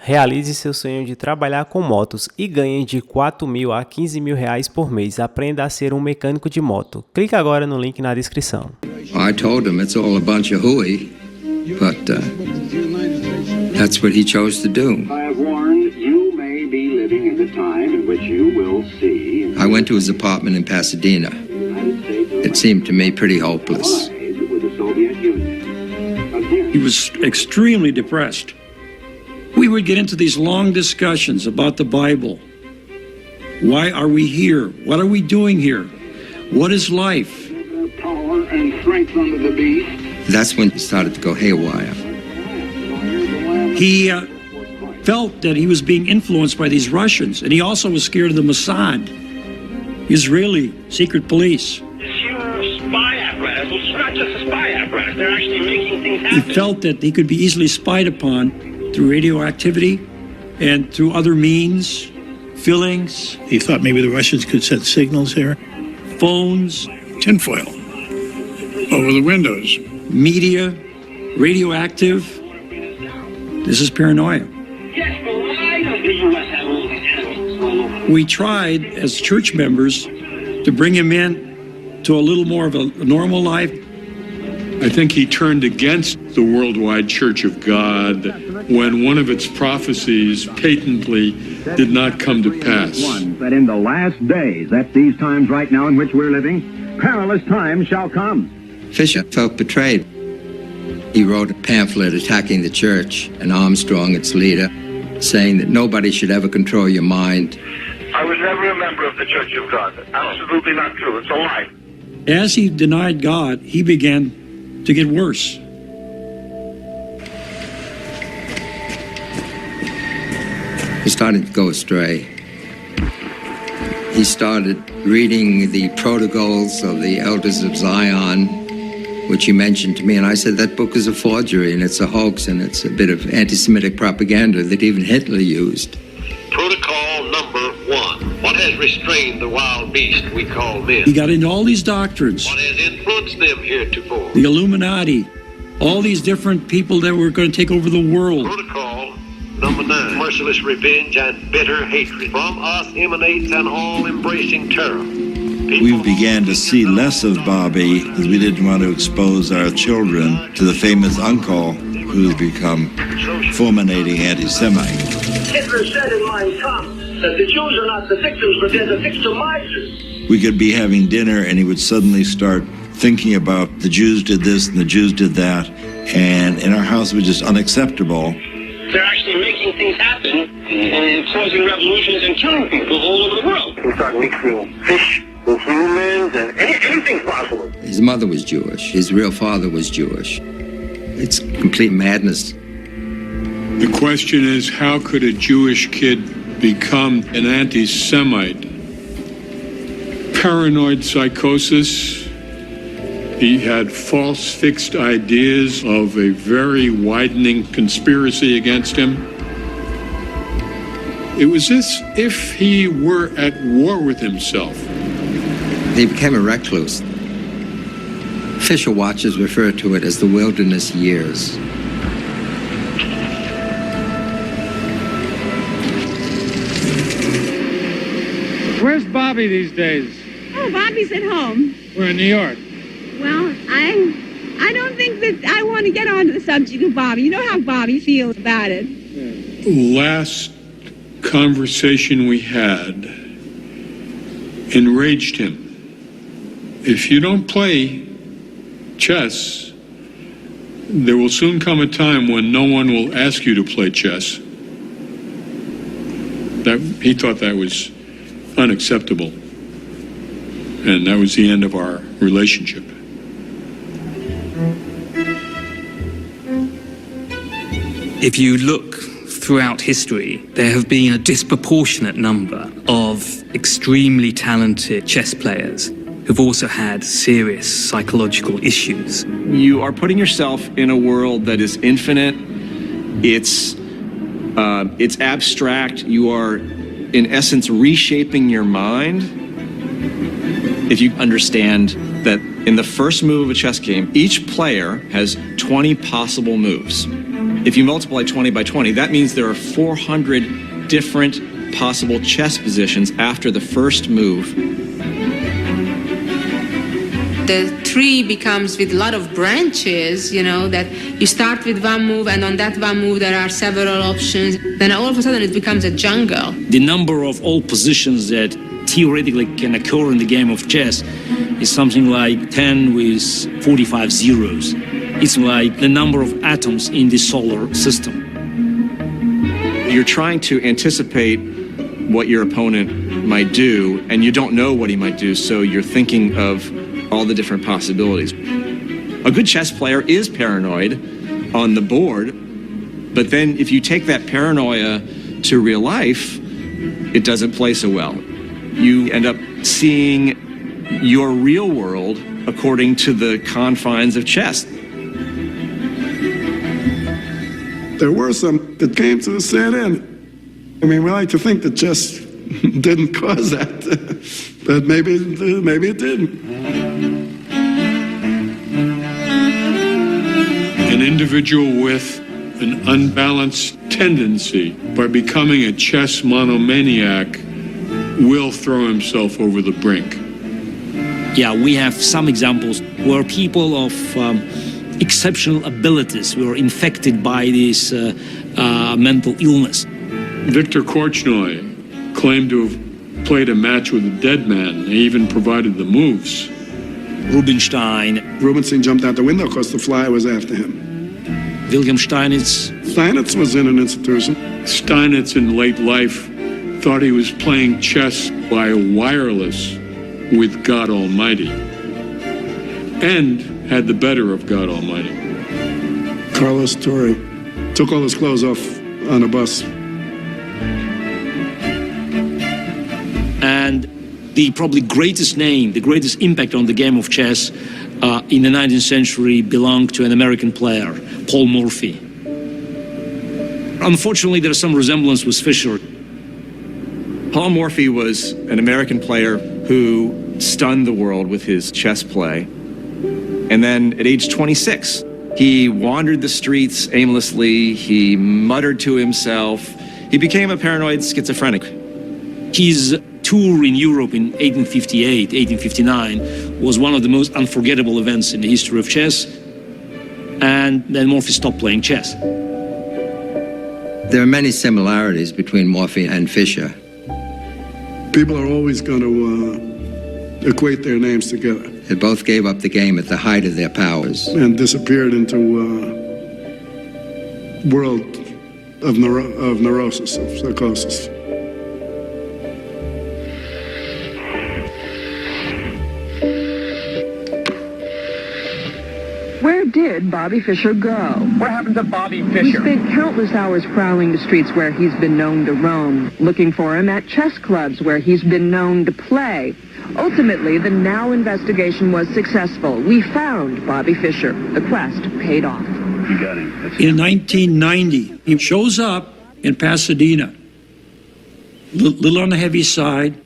Realize seu sonho de trabalhar com motos e ganhe de 4.000 a 15.000 reais por mês. Aprenda a ser um mecânico de moto. Clique agora no link na descrição. I told him it's all a bunch of hooey, but that's what he chose to do. I have warned you may be living in the time in which you will see. I went to his apartment in Pasadena. It seemed to me pretty hopeless. He was extremely depressed. We would get into these long discussions about the Bible. Why are we here? What are we doing here? What is life? Power and strength under the beast. That's when he started to go haywire. He felt that he was being influenced by these Russians, and he also was scared of the Mossad, Israeli secret police. This huge spy apparatus, it's not just a spy apparatus, they're actually making things happen. He felt that he could be easily spied upon through radioactivity and through other means, fillings. He thought maybe the Russians could send signals here. Phones. Tinfoil over the windows. Media. Radioactive. This is paranoia. Yes, but why does the U.S. have all these enemies? We tried, as church members, to bring him in to a little more of a normal life. I think he turned against the worldwide Church of God when one of its prophecies patently did not come to pass. That in the last days, that's these times right now in which we're living, perilous times shall come. Fischer felt betrayed. He wrote a pamphlet attacking the church and Armstrong, its leader, saying that nobody should ever control your mind. I was never a member of the Church of God. Absolutely not true. It's a lie. As he denied God, he began to get worse. He started to go astray. He started reading the protocols of the Elders of Zion, which he mentioned to me, and I said, that book is a forgery, and it's a hoax, and it's a bit of anti-Semitic propaganda that even Hitler used. Protocol number 1. What has restrained the wild beast we call men? He got into all these doctrines. What has influenced them heretofore? The Illuminati, all these different people that were going to take over the world. Protocol number 9. Merciless revenge and bitter hatred. From us emanates an all-embracing terror. We began to see less of Bobby because we didn't want to expose our children to the famous uncle who's become fulminating anti-Semite. Hitler said in Mein Kampf that the Jews are not the victims, but they're the victimizers. We could be having dinner and he would suddenly start thinking about the Jews did this and the Jews did that, and in our house it was just unacceptable. They're actually making things happen and causing revolutions and killing people all over the world. We start mixing fish with humans and anything's possible. His mother was Jewish. His real father was Jewish. It's complete madness. The question is, how could a Jewish kid become an anti-Semite? Paranoid psychosis. He had false fixed ideas of a very widening conspiracy against him. It was as if he were at war with himself. He became a recluse. Fischer watchers refer to it as the wilderness years. Where's Bobby these days? Oh, Bobby's at home. We're in New York. Well, I don't think that I want to get onto the subject of Bobby. You know how Bobby feels about it. Last conversation we had enraged him. If you don't play chess, there will soon come a time when no one will ask you to play chess. He thought that was unacceptable. And that was the end of our relationship. If you look throughout history, there have been a disproportionate number of extremely talented chess players who've also had serious psychological issues. You are putting yourself in a world that is infinite. It's abstract. You are, in essence, reshaping your mind. If you understand that in the first move of a chess game, each player has 20 possible moves. If you multiply 20 by 20, that means there are 400 different possible chess positions after the first move. The tree becomes with a lot of branches, you know, that you start with one move and on that one move there are several options. Then all of a sudden it becomes a jungle. The number of all positions that theoretically can occur in the game of chess is something like 10 with 45 zeros. It's like the number of atoms in the solar system. You're trying to anticipate what your opponent might do, and you don't know what he might do, so you're thinking of all the different possibilities. A good chess player is paranoid on the board, but then if you take that paranoia to real life, it doesn't play so well. You end up seeing your real world according to the confines of chess. There were some that came to the same end. I mean, we like to think that chess didn't cause that, but maybe it didn't. An individual with an unbalanced tendency, by becoming a chess monomaniac, will throw himself over the brink. Yeah, we have some examples where people of exceptional abilities were infected by this mental illness. Victor Korchnoi claimed to have played a match with a dead man. He even provided the moves. Rubinstein jumped out the window because the fly was after him. William Steinitz. Steinitz was in an institution. Steinitz in late life thought he was playing chess by wireless with God Almighty, and had the better of God Almighty. Carlos Torre took all his clothes off on a bus. And the probably greatest name, the greatest impact on the game of chess in the 19th century belonged to an American player, Paul Morphy. Unfortunately, there's some resemblance with Fischer. Paul Morphy was an American player who stunned the world with his chess play. And then at age 26, he wandered the streets aimlessly, he muttered to himself, he became a paranoid schizophrenic. His tour in Europe in 1858, 1859 was one of the most unforgettable events in the history of chess, and then Morphy stopped playing chess. There are many similarities between Morphy and Fischer. People are always going to equate their names together. They both gave up the game at the height of their powers. And disappeared into a world of neurosis, of psychosis. Where did Bobby Fischer go? What happened to Bobby Fischer? We spent countless hours prowling the streets where he's been known to roam, looking for him at chess clubs where he's been known to play. Ultimately, the Now investigation was successful. We found Bobby Fischer. The quest paid off. You got him. In 1990, he shows up in Pasadena, little on the heavy side,